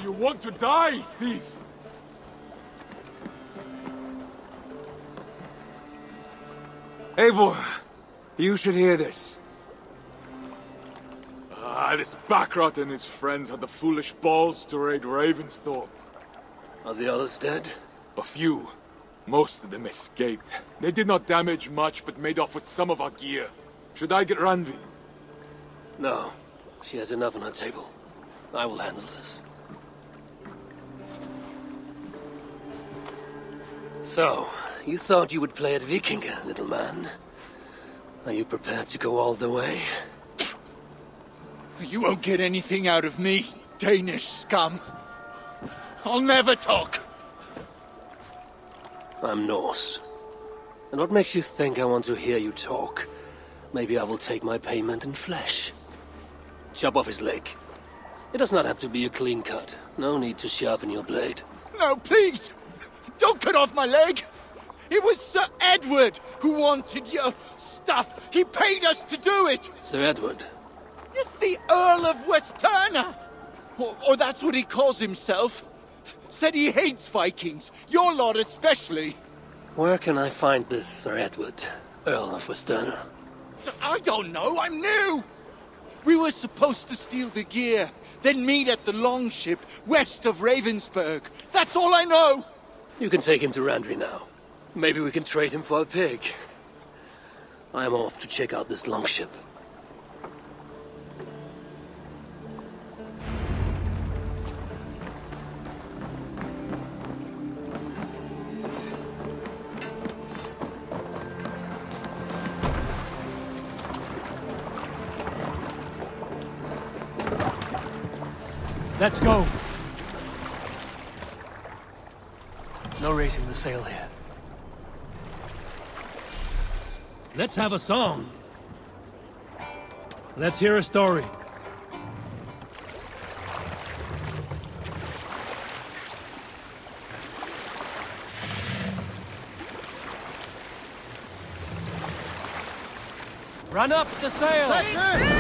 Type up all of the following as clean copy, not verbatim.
you want to die, thief? Eivor, you should hear this. This Baccarat and his friends had the foolish balls to raid Ravensthorpe. Are the others dead? A few. Most of them escaped. They did not damage much, but made off with some of our gear. Should I get Randvi? No. She has enough on her table. I will handle this. So, you thought you would play at Vikinga, little man. Are you prepared to go all the way? You won't get anything out of me, Danish scum. I'll never talk. I'm Norse. And what makes you think I want to hear you talk? Maybe I will take my payment in flesh. Chop off his leg. It does not have to be a clean cut. No need to sharpen your blade. No, please! Don't cut off my leg! It was Sir Edward who wanted your stuff. He paid us to do it! Sir Edward? Yes, the Earl of Westerna! Or that's what he calls himself. Said he hates Vikings. Your lot especially. Where can I find this Sir Edward, Earl of Westerna? I don't know, I'm new! We were supposed to steal the gear, then meet at the longship west of Ravensburg. That's all I know! You can take him to Randri now. Maybe we can trade him for a pig. I'm off to check out this longship. Let's go. No raising the sail here. Let's have a song. Let's hear a story. Run up the sail!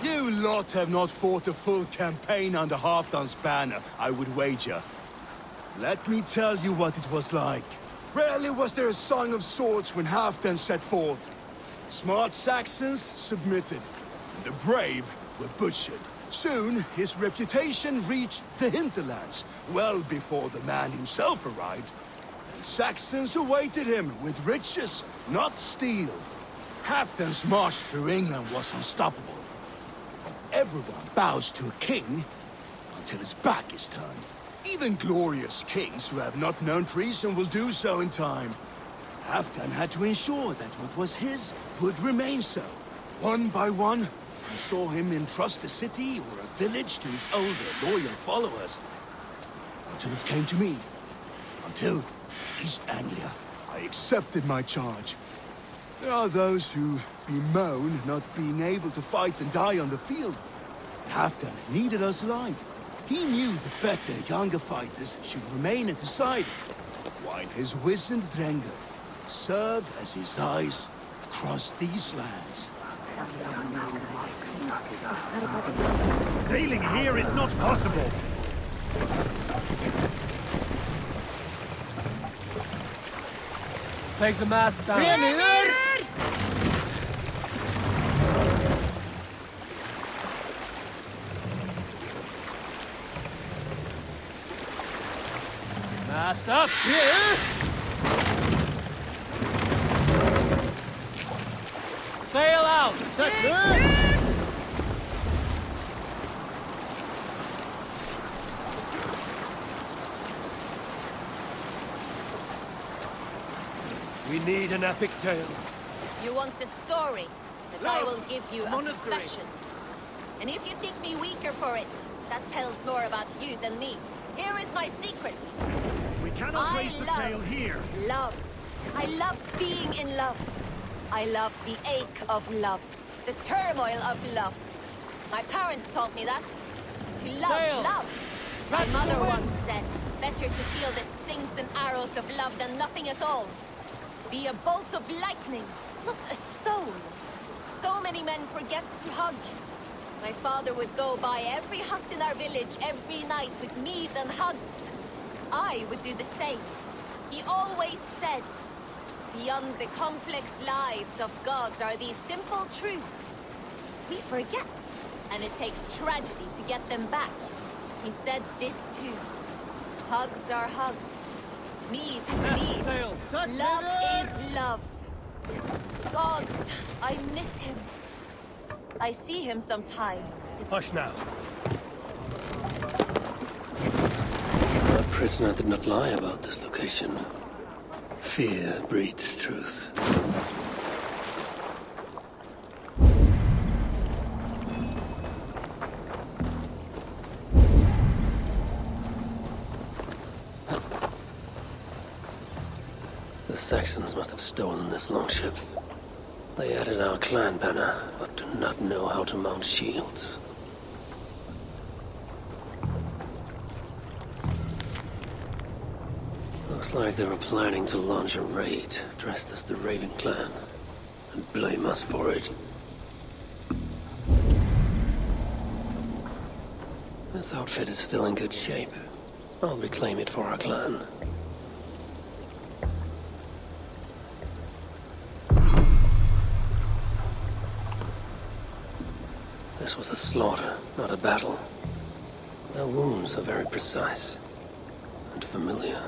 You lot have not fought a full campaign under Halfdan's banner, I would wager. Let me tell you what it was like. Rarely was there a song of swords when Halfdan set forth. Smart Saxons submitted. The brave were butchered. Soon, his reputation reached the hinterlands, well before the man himself arrived. And Saxons awaited him with riches, not steel. Halfdan's march through England was unstoppable. Everyone bows to a king until his back is turned. Even glorious kings who have not known treason will do so in time. Halfdan had to ensure that what was his would remain so. One by one, I saw him entrust a city or a village to his older, loyal followers. Until it came to me. Until East Anglia. I accepted my charge. There are those who bemoan not being able to fight and die on the field. Halfdan needed us alive. He knew the better, younger fighters should remain at his side, while his wizened Drenger served as his eyes across these lands. Sailing here is not possible. Take the mast down. Mast up here. Sail out. We need an epic tale. You want a story, but I will give you a confession. And if you think me weaker for it, that tells more about you than me. Here is my secret. We cannot raise the sail here. Love. I love being in love. I love the ache of love. The turmoil of love. My parents taught me that. To love, Sail. love. My mother once said, better to feel the stings and arrows of love than nothing at all. Be a bolt of lightning, not a stone. So many men forget to hug. My father would go by every hut in our village every night with mead and hugs. I would do the same. He always said, beyond the complex lives of gods are these simple truths. We forget, and it takes tragedy to get them back. He said this too. Hugs are hugs. Mead is mead. Sail. Love is love. Gods, I miss him. I see him sometimes. Hush now. Our prisoner did not lie about this location. Fear breeds truth. The Saxons must have stolen this longship. They added our clan banner, but do not know how to mount shields. Looks like they were planning to launch a raid, dressed as the Raven clan, and blame us for it. This outfit is still in good shape. I'll reclaim it for our clan. This was a slaughter, not a battle. Their wounds are very precise and familiar.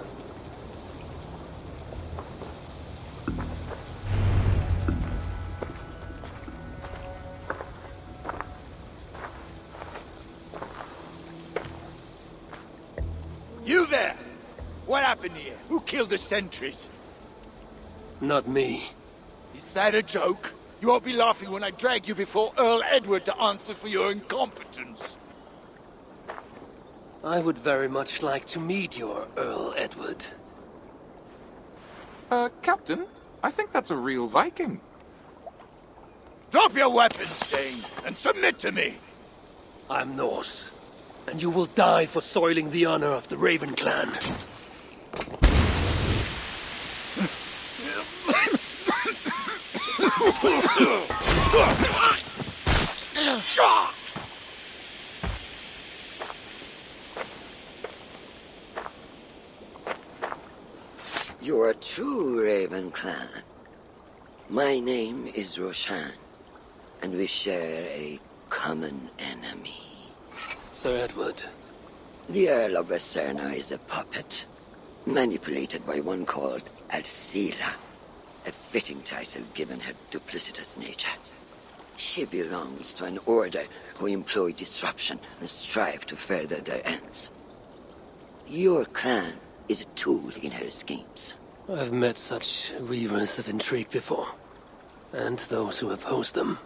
You there! What happened here? Who killed the sentries? Not me. Is that a joke? You won't be laughing when I drag you before Earl Edward to answer for your incompetence. I would very much like to meet your Earl Edward. Captain, I think that's a real Viking. Drop your weapons, Dane, and submit to me! I'm Norse, and you will die for soiling the honor of the Raven clan. You're a true Raven clan. My name is Roshan, and we share a common enemy. Sir Edward, The Earl of Westerna is a puppet, manipulated by one called Alcila, a fitting title given her duplicitous nature. She belongs to an order who employ disruption and strive to further their ends. Your clan is a tool in her schemes. I've met such weavers of intrigue before, and those who oppose them.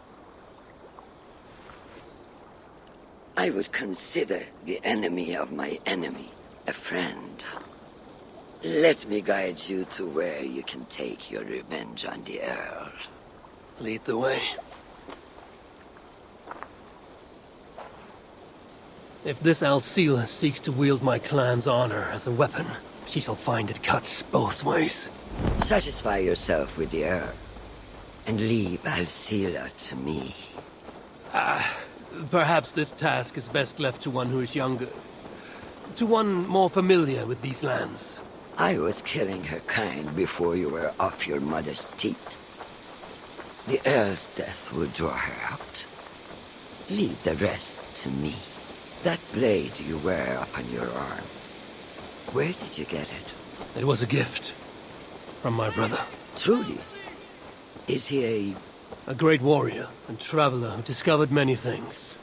I would consider the enemy of my enemy a friend. Let me guide you to where you can take your revenge on the Earl. Lead the way. If this Alcila seeks to wield my clan's honor as a weapon, she shall find it cuts both ways. Satisfy yourself with the Earl, and leave Alcila to me. Perhaps this task is best left to one who is younger. To one more familiar with these lands. I was killing her kind before you were off your mother's teat. The Earl's death will draw her out. Leave the rest to me. That blade you wear upon your arm, where did you get it? It was a gift from my brother. Truly? Is he A great warrior and traveler who discovered many things.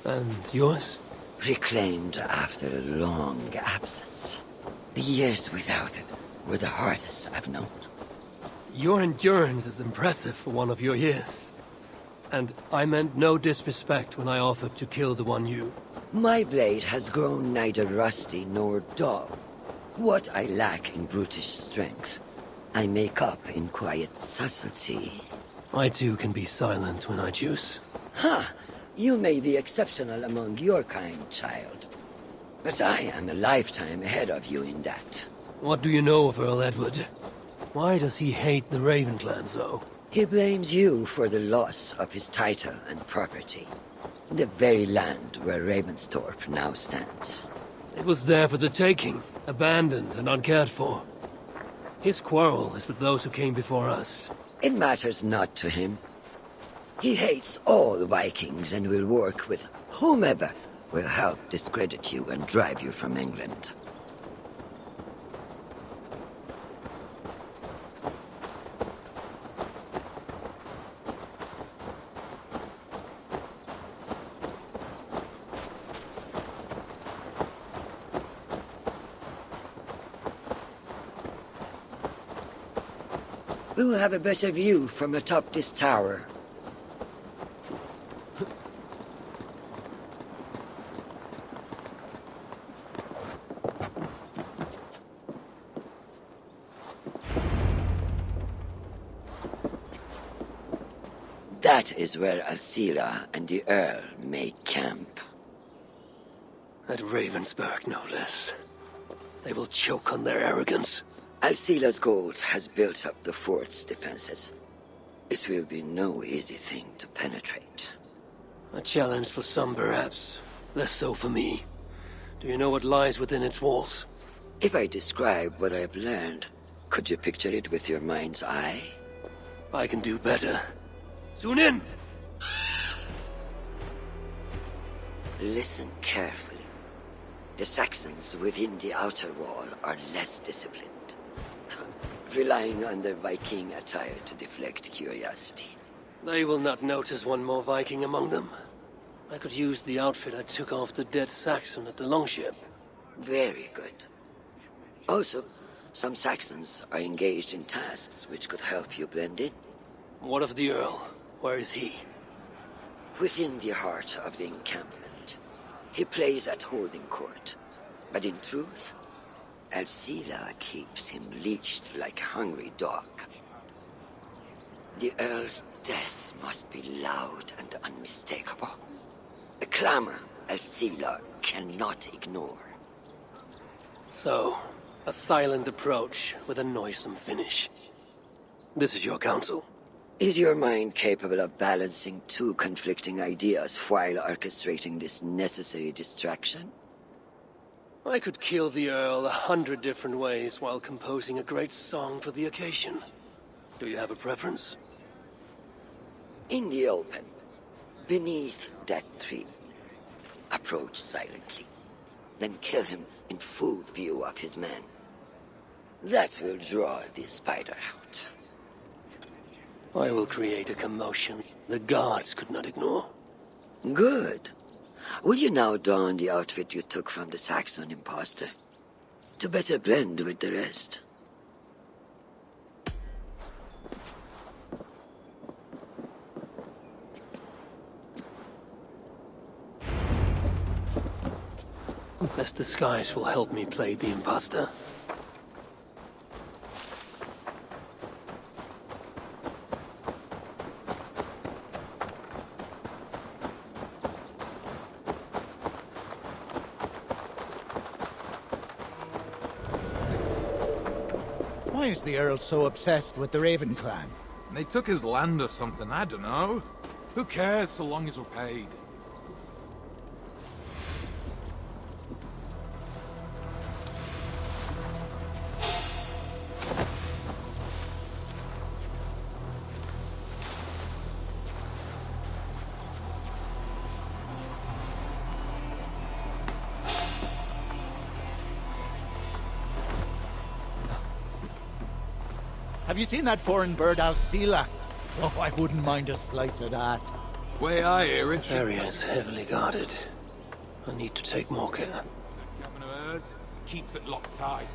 And yours? reclaimed after a long absence? The years without it were the hardest I've known. Your endurance is impressive for one of your years. And I meant no disrespect when I offered to kill the one you... My blade has grown neither rusty nor dull. What I lack in brutish strength, I make up in quiet subtlety. I too can be silent when I choose. Ha! You may be exceptional among your kind, child. But I am a lifetime ahead of you in that. What do you know of Earl Edward? Why does he hate the Raven clan so? He blames you for the loss of his title and property. The very land where Ravensthorpe now stands. It was there for the taking, abandoned and uncared for. His quarrel is with those who came before us. It matters not to him. He hates all Vikings and will work with whomever will help discredit you and drive you from England. We will have a better view from atop this tower. That is where Alcila and the Earl make camp. At Ravensburg, no less. They will choke on their arrogance. Alcila's gold has built up the fort's defenses. It will be no easy thing to penetrate. A challenge for some, perhaps. Less so for me. Do you know what lies within its walls? If I describe what I've learned, could you picture it with your mind's eye? I can do better. Soon in! Listen carefully. The Saxons within the outer wall are less disciplined, relying on their Viking attire to deflect curiosity. They will not notice one more Viking among them. I could use the outfit I took off the dead Saxon at the longship. Very good. Also, some Saxons are engaged in tasks which could help you blend in. What of the Earl? Where is he? Within the heart of the encampment. He plays at holding court. But in truth, Alcila keeps him leashed like a hungry dog. The Earl's death must be loud and unmistakable. A clamor Alcila cannot ignore. So, a silent approach with a noisome finish. This is your counsel. Is your mind capable of balancing two conflicting ideas while orchestrating this necessary distraction? I could kill the Earl 100 different ways while composing a great song for the occasion. Do you have a preference? In the open, beneath that tree. Approach silently, then kill him in full view of his men. That will draw the spider out. I will create a commotion the guards could not ignore. Good. Will you now don the outfit you took from the Saxon imposter? To better blend with the rest. This disguise will help me play the imposter. Why is the Earl so obsessed with the Raven clan? They took his land or something, I don't know. Who cares so long as we're paid? Have you seen that foreign bird, Alcila? Oh, I wouldn't mind a slice of that. Way I hear it. This area is heavily guarded. I need to take more care. That cabin of hers keeps it locked tight.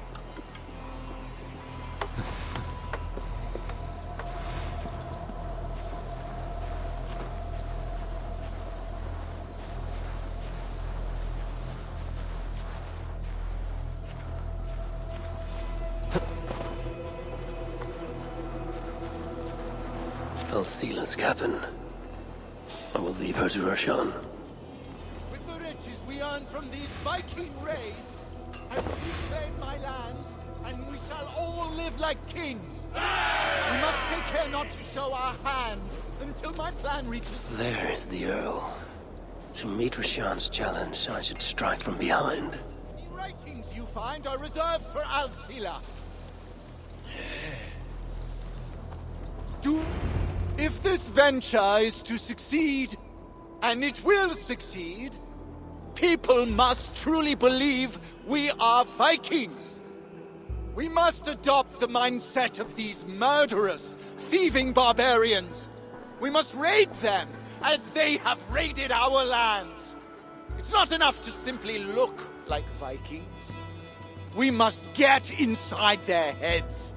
Alcila's cabin. I will leave her to Roshan. With the riches we are return from these Viking raids, I will reclaim my lands, and we shall all live like kings. We must take care not to show our hands until my plan reaches... There is the Earl. To meet Rashan's challenge, I should strike from behind. The writings you find are reserved for Alcila. If this venture is to succeed, and it will succeed, people must truly believe we are Vikings. We must adopt the mindset of these murderous, thieving barbarians. We must raid them as they have raided our lands. It's not enough to simply look like Vikings. We must get inside their heads.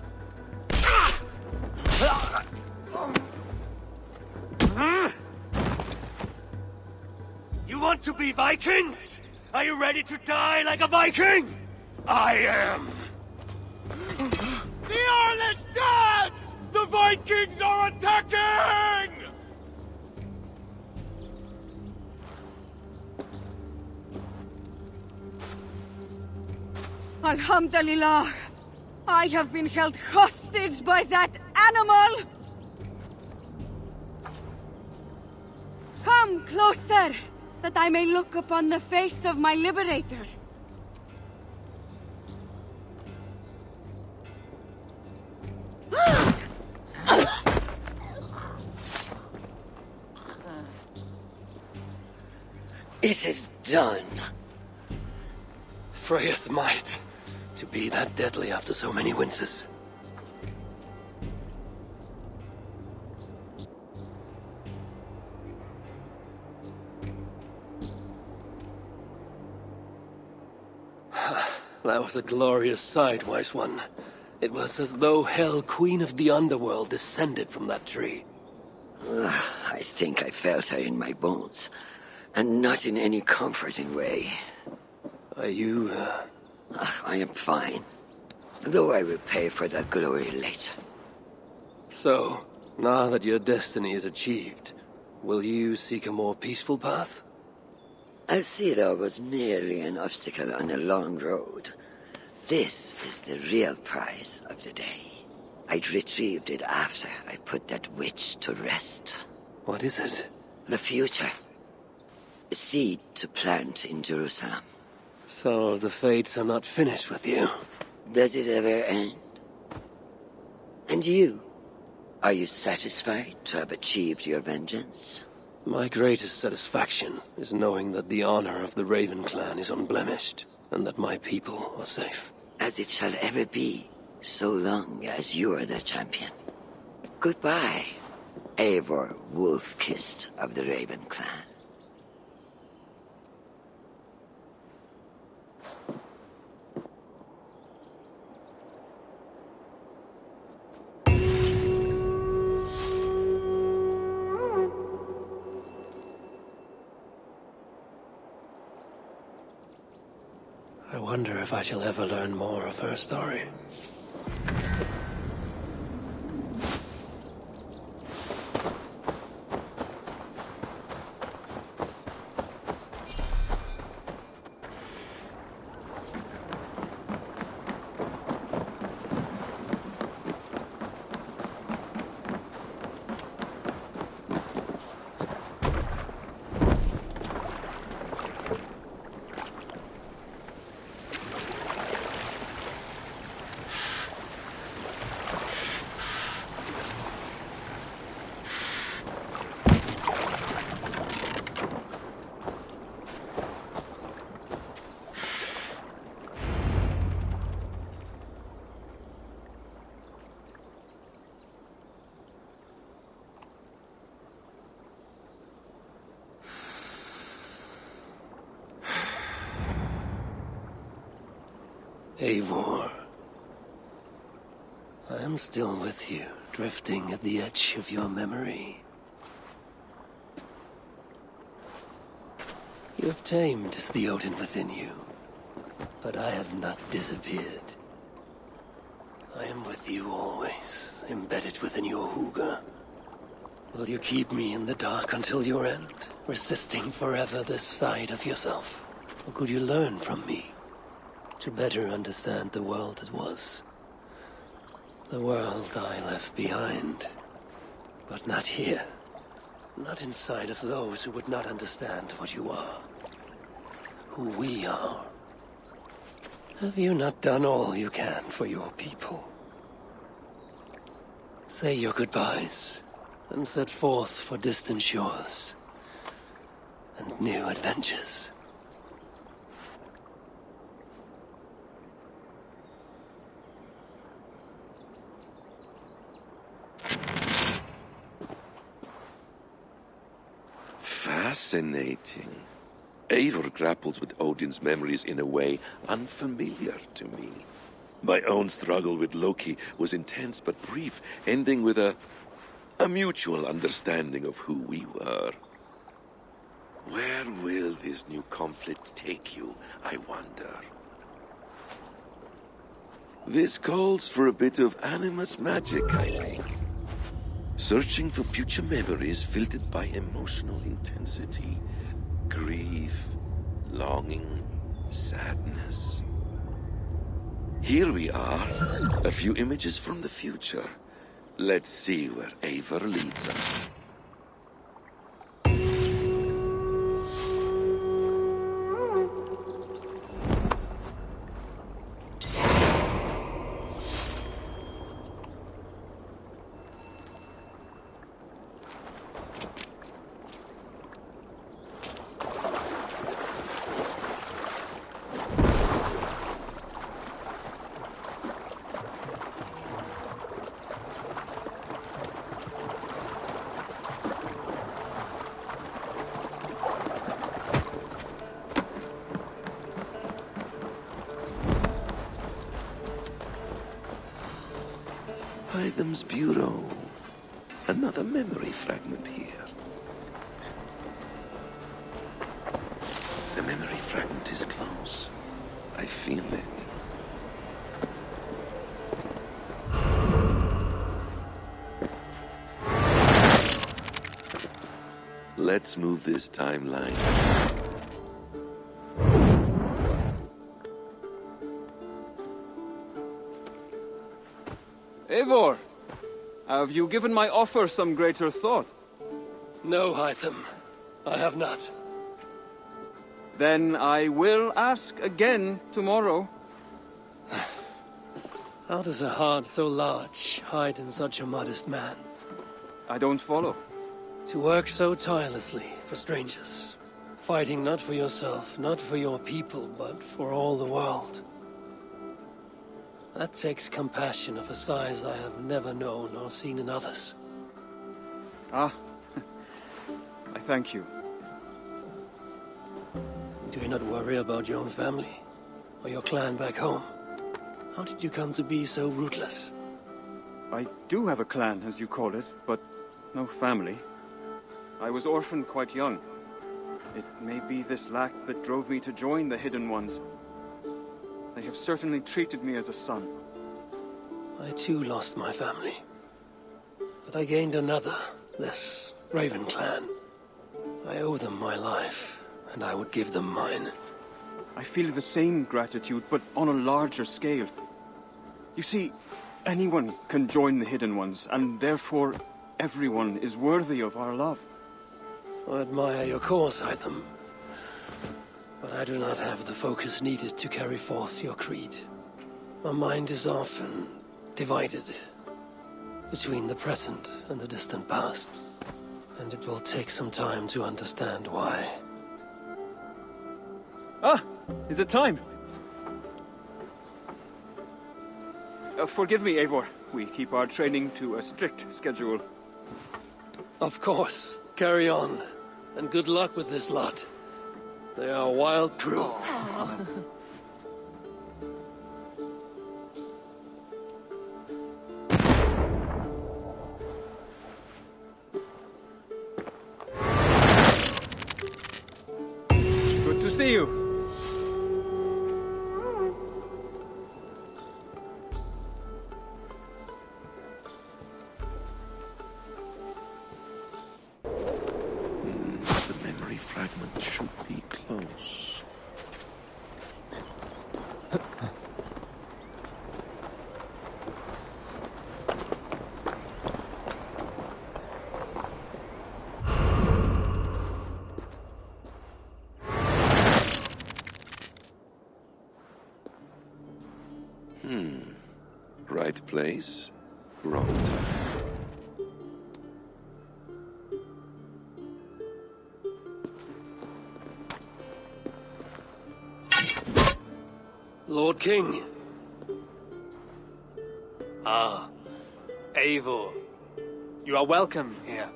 You want to be Vikings? Are you ready to die like a Viking? I am. The Earl is dead! The Vikings are attacking! Alhamdulillah! I have been held hostage by that animal! Come closer, that I may look upon the face of my liberator. It is done. Freya's might, to be that deadly after so many winters. That was a glorious sight, Wise One. It was as though Hell, Queen of the Underworld, descended from that tree. I think I felt her in my bones, and not in any comforting way. Are you, I am fine, though I will pay for that glory later. So, now that your destiny is achieved, will you seek a more peaceful path? Alcila was merely an obstacle on a long road. This is the real prize of the day. I'd retrieved it after I put that witch to rest. What is it? The future. A seed to plant in Jerusalem. So the fates are not finished with you. Does it ever end? And you? Are you satisfied to have achieved your vengeance? My greatest satisfaction is knowing that the honor of the Raven clan is unblemished, and that my people are safe. As it shall ever be, so long as you are the champion. Goodbye, Eivor Wolf-Kissed of the Raven clan. I wonder if I shall ever learn more of her story. Eivor, I am still with you, drifting at the edge of your memory. You have tamed the Odin within you, but I have not disappeared. I am with you always, embedded within your hooga. Will you keep me in the dark until your end, resisting forever this side of yourself? What could you learn from me to better understand the world that was? The world I left behind, but not here. Not inside of those who would not understand what you are. Who we are. Have you not done all you can for your people? Say your goodbyes, and set forth for distant shores and new adventures. Fascinating. Eivor grapples with Odin's memories in a way unfamiliar to me. My own struggle with Loki was intense but brief, ending with a mutual understanding of who we were. Where will this new conflict take you, I wonder? This calls for a bit of animus magic, I think. Searching for future memories filtered by emotional intensity, grief, longing, sadness. Here we are, a few images from the future. Let's see where Eivor leads us. Hytham's Bureau. Another memory fragment here. The memory fragment is close. I feel it. Let's move this timeline. Eivor, have you given my offer some greater thought? No, Hytham. I have not. Then I will ask again tomorrow. How does a heart so large hide in such a modest man? I don't follow. To work so tirelessly for strangers. Fighting not for yourself, not for your people, but for all the world. That takes compassion of a size I have never known or seen in others. Ah, I thank you. Do you not worry about your own family? Or your clan back home? How did you come to be so rootless? I do have a clan, as you call it, but no family. I was orphaned quite young. It may be this lack that drove me to join the Hidden Ones. They have certainly treated me as a son. I too lost my family. But I gained another, this Raven clan. I owe them my life, and I would give them mine. I feel the same gratitude, but on a larger scale. You see, anyone can join the Hidden Ones, and therefore everyone is worthy of our love. I admire your cause, Hytham. But I do not have the focus needed to carry forth your creed. My mind is often divided between the present and the distant past. And it will take some time to understand why. Ah! Is it time? Forgive me, Eivor. We keep our training to a strict schedule. Of course. Carry on. And good luck with this lot. They are a wild crew. Good to see you. The memory fragment should be close. Right place, wrong time. Lord King. Ah, Eivor. You are welcome here.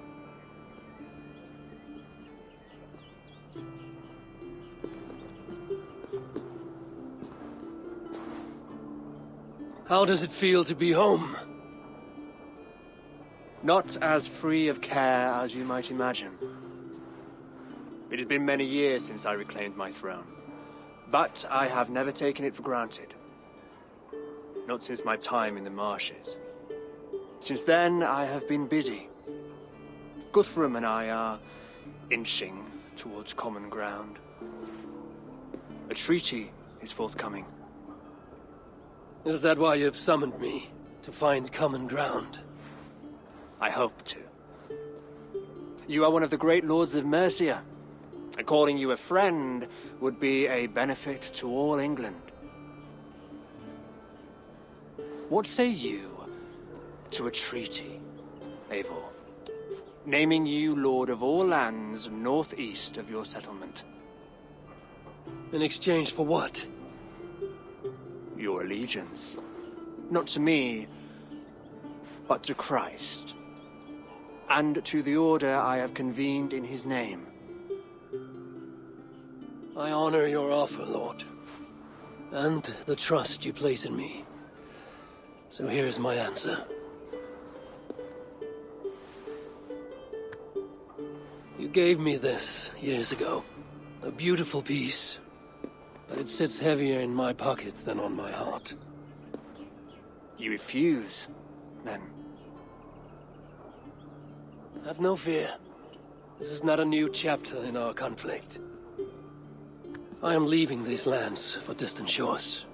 How does it feel to be home? Not as free of care as you might imagine. It has been many years since I reclaimed my throne, but I have never taken it for granted. Not since my time in the marshes. Since then, I have been busy. Guthrum and I are inching towards common ground. A treaty is forthcoming. Is that why you've summoned me? To find common ground? I hope to. You are one of the great lords of Mercia, and calling you a friend would be a benefit to all England. What say you to a treaty, Eivor? Naming you lord of all lands northeast of your settlement. In exchange for what? Your allegiance. Not to me, but to Christ. And to the order I have convened in his name. I honor your offer, Lord. And the trust you place in me. So here's my answer. You gave me this years ago. A beautiful piece. But it sits heavier in my pocket than on my heart. You refuse, then? Have no fear. This is not a new chapter in our conflict. I am leaving these lands for distant shores.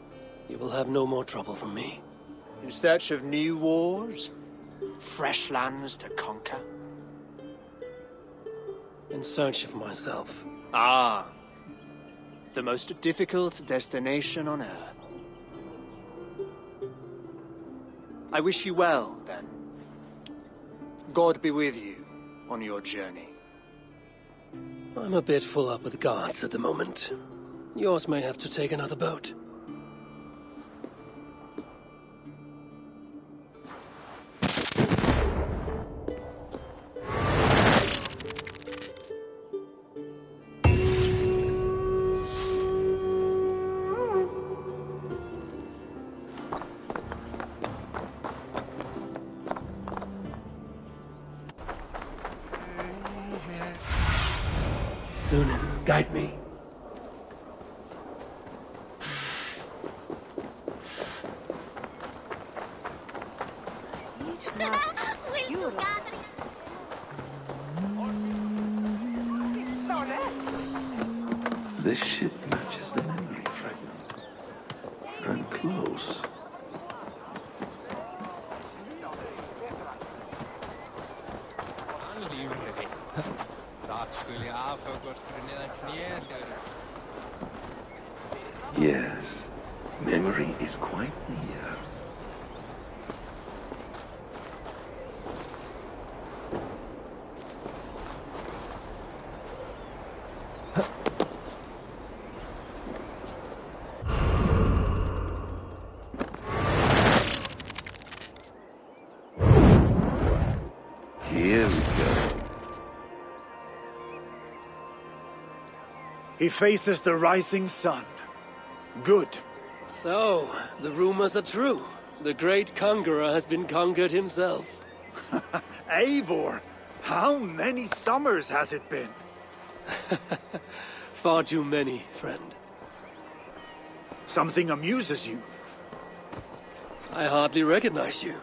You will have no more trouble from me. In search of new wars? Fresh lands to conquer? In search of myself. Ah. The most difficult destination on Earth. I wish you well, then. God be with you on your journey. I'm a bit full up with guards at the moment. Yours may have to take another boat. Lunan, guide me. This ship matches the memory fragment. I'm close. Yes, memory is quite near. Here we go. He faces the rising sun. Good. So, the rumors are true. The great conqueror has been conquered himself. Eivor, how many summers has it been? Far too many, friend. Something amuses you. I hardly recognize you.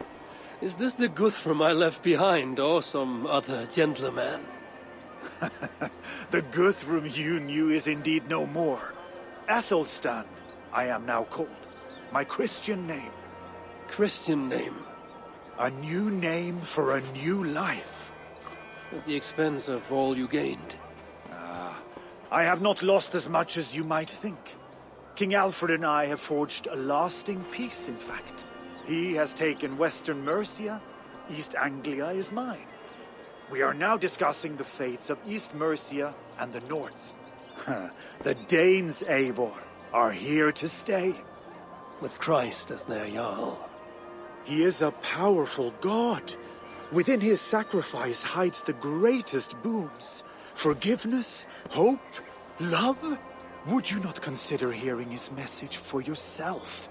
Is this the Guthrum I left behind, or some other gentleman? The Guthrum you knew is indeed no more. Athelstan, I am now called. My Christian name. Christian name, A new name for a new life. at the expense of all you gained. I have not lost as much as you might think. King Alfred and I have forged a lasting peace, in fact. He has taken Western Mercia. East Anglia is mine. We are now discussing the fates of East Mercia and the North. The Danes, Eivor, are here to stay. With Christ as their Jarl. He is a powerful god. Within his sacrifice hides the greatest boons. Forgiveness, hope, love. Would you not consider hearing his message for yourself?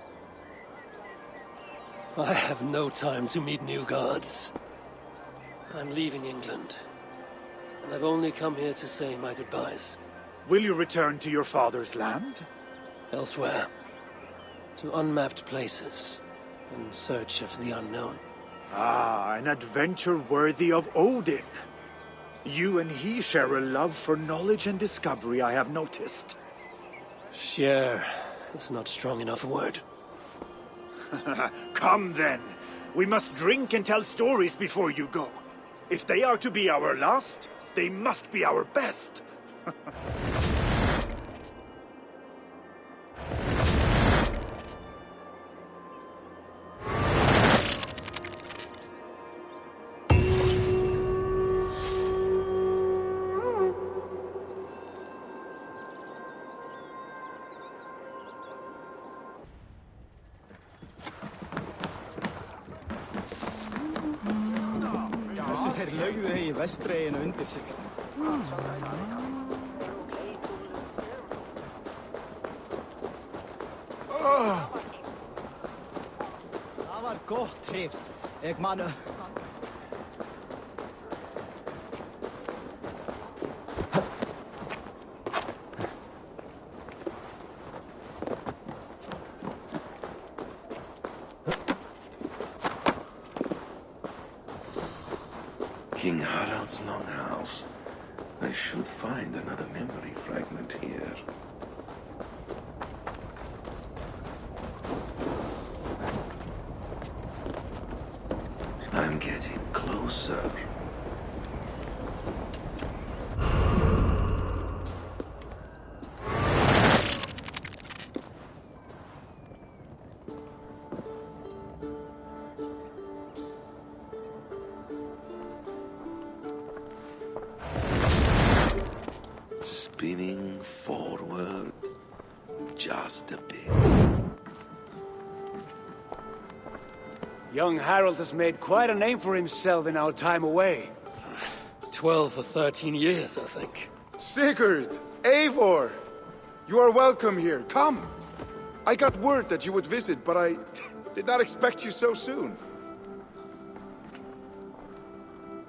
I have no time to meet new gods. I'm leaving England. And I've only come here to say my goodbyes. Will you return to your father's land? Elsewhere. To unmapped places. In search of the unknown. Ah, an adventure worthy of Odin. You and he share a love for knowledge and discovery, I have noticed. Share is not strong enough a word. Come then. We must drink and tell stories before you go. If they are to be our last, they must be our best. Þeir lögðu í vestreginu undir sig. Það var gott trivs. Ég man King Harald's longhouse. I should find another memory fragment here. I'm getting closer. Spinning forward just a bit. Young Harold has made quite a name for himself in our time away. 12 or 13 years, I think. Sigurd! Eivor! You are welcome here. Come! I got word that you would visit, but I did not expect you so soon.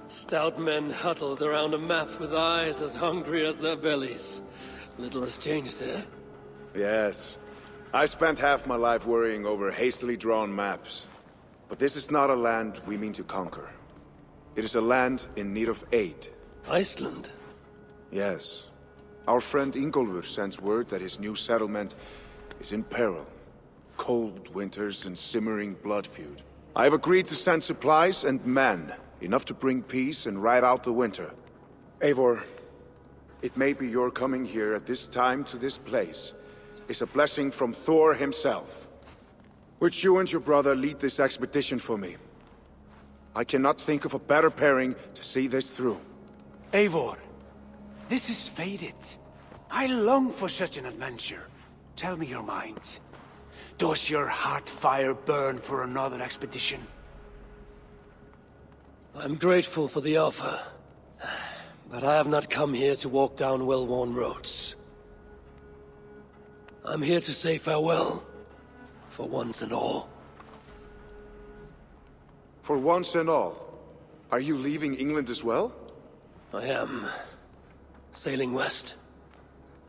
Stout men huddled around a map with eyes as hungry as their bellies. Little has changed there. Yes. I spent half my life worrying over hastily drawn maps. But this is not a land we mean to conquer. It is a land in need of aid. Iceland? Yes. Our friend Ingólfur sends word that his new settlement is in peril. Cold winters and simmering blood feud. I have agreed to send supplies and men, enough to bring peace and ride out the winter. Eivor, it may be your coming here at this time to this place is a blessing from Thor himself. Would you and your brother lead this expedition for me? I cannot think of a better pairing to see this through. Eivor, this is fated. I long for such an adventure. Tell me your mind. Does your heart fire burn for another expedition? I'm grateful for the offer. But I have not come here to walk down well-worn roads. I'm here to say farewell. For once and all. For once and all? Are you leaving England as well? I am. Sailing west.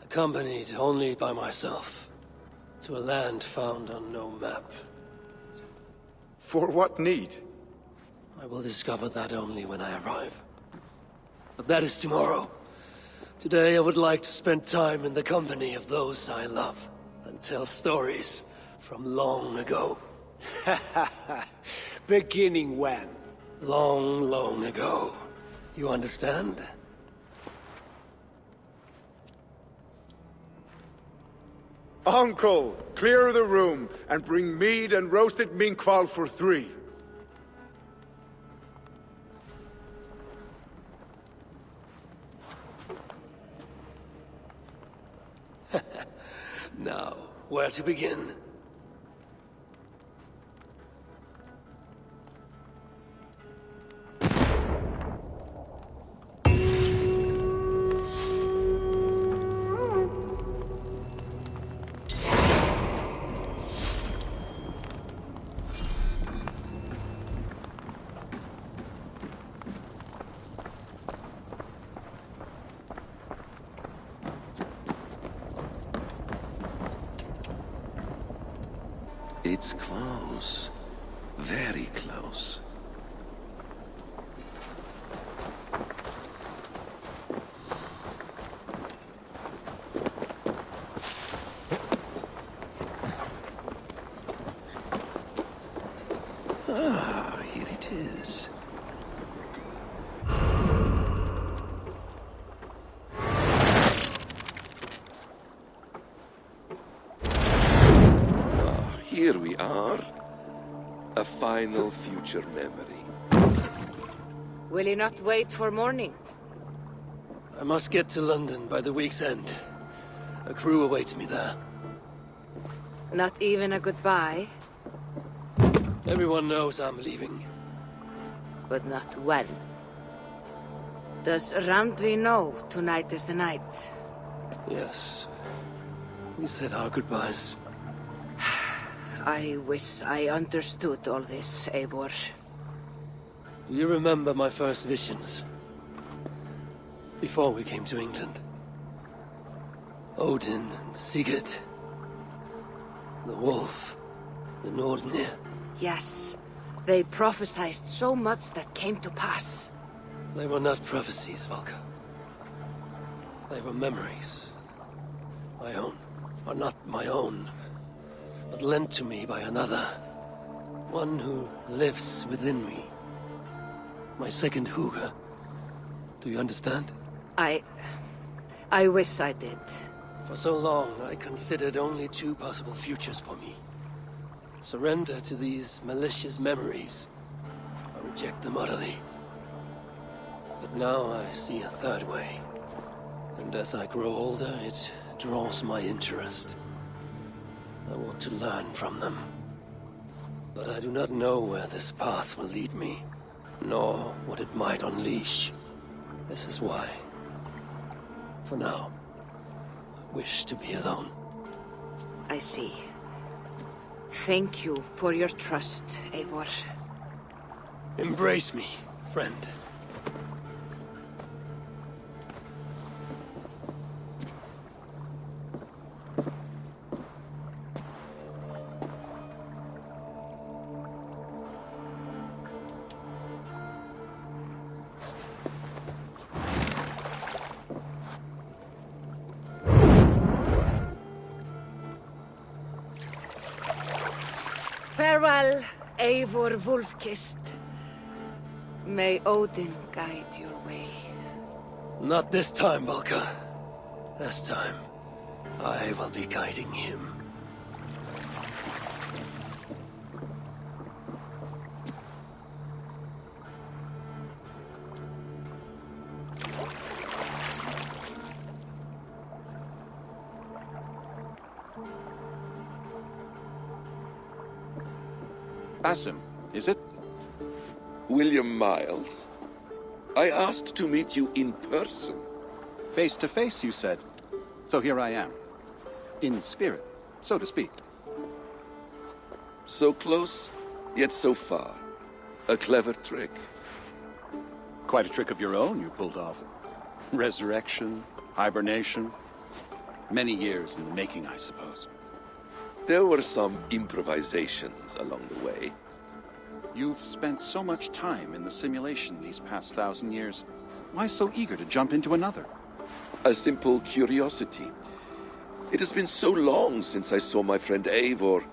Accompanied only by myself. To a land found on no map. For what need? I will discover that only when I arrive. But that is tomorrow. Today I would like to spend time in the company of those I love. And tell stories from long ago. Beginning when? Long, long ago. You understand? Uncle, clear the room and bring mead and roasted minkwal for 3. Now, where to begin? It's close. Very close. Ah, here it is. Here we are. A final future memory. Will you not wait for morning? I must get to London by the week's end. A crew awaits me there. Not even a goodbye, Everyone knows I'm leaving. but not when. Does Randvi know tonight is the night? Yes. We said our goodbyes. I wish I understood all this, Eivor. Do you remember my first visions? Before we came to England. Odin and Sigurd. The wolf. The Nordnir. Yes, they prophesied so much that came to pass. They were not prophecies, Valka. They were memories. My own. Or not my own, but lent to me by another. One who lives within me. My second Huga. Do you understand? I wish I did. For so long, I considered only 2 possible futures for me. Surrender to these malicious memories, or reject them utterly. But now I see a third way. And as I grow older, it draws my interest. I want to learn from them. But I do not know where this path will lead me, nor what it might unleash. This is why, for now, I wish to be alone. I see. Thank you for your trust, Eivor. Embrace me, friend. Farewell, Eivor Wolfkist. May Odin guide your way. Not this time, Valka. This time, I will be guiding him. Basim, is it? William Miles. I asked to meet you in person. Face to face, you said. So here I am. In spirit, so to speak. So close, yet so far. A clever trick. Quite a trick of your own you pulled off. Resurrection, hibernation. Many years in the making, I suppose. There were some improvisations along the way. You've spent so much time in the simulation these past 1,000 years. Why so eager to jump into another? A simple curiosity. It has been so long since I saw my friend Eivor.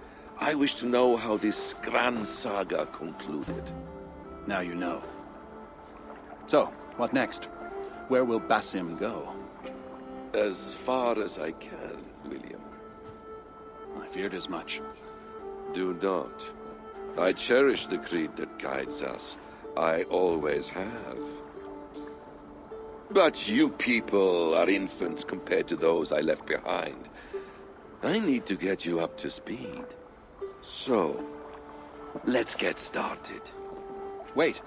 I wish to know how this grand saga concluded. Now you know. So, what next? Where will Basim go? As far as I can, William. I feared as much. Do not. I cherish the creed that guides us. I always have. But you people are infants compared to those I left behind. I need to get you up to speed. So, let's get started. Wait.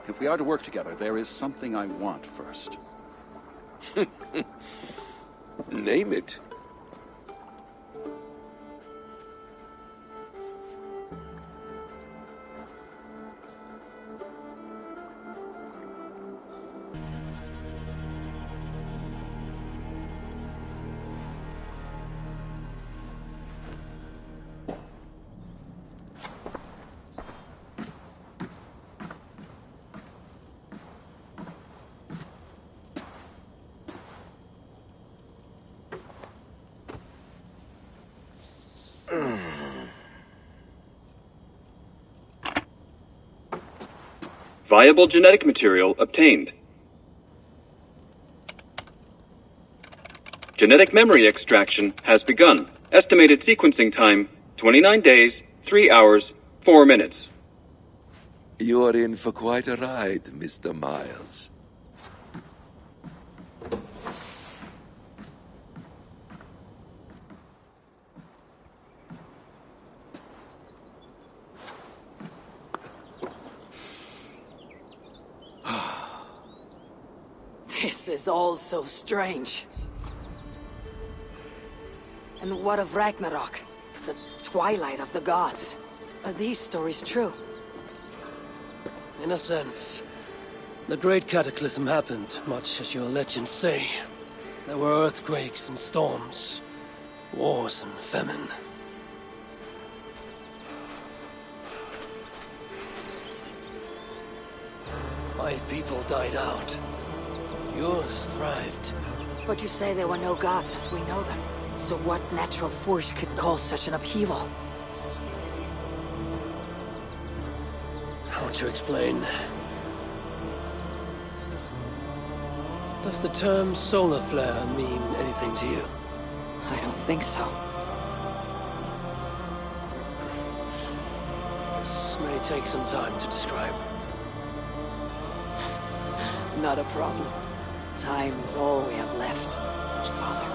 If we are to work together, there is something I want first. Name it. Viable genetic material obtained. Genetic memory extraction has begun. Estimated sequencing time, 29 days, 3 hours, 4 minutes. You are in for quite a ride, Mr. Miles. This is all so strange. And what of Ragnarok? The twilight of the gods? Are these stories true? In a sense. The Great Cataclysm happened, much as your legends say. There were earthquakes and storms, wars and famine. My people died out. Yours thrived. But you say there were no gods as we know them. So what natural force could cause such an upheaval? How to explain? Does the term solar flare mean anything to you? I don't think so. This may take some time to describe. Not a problem. Time is all we have left, Father.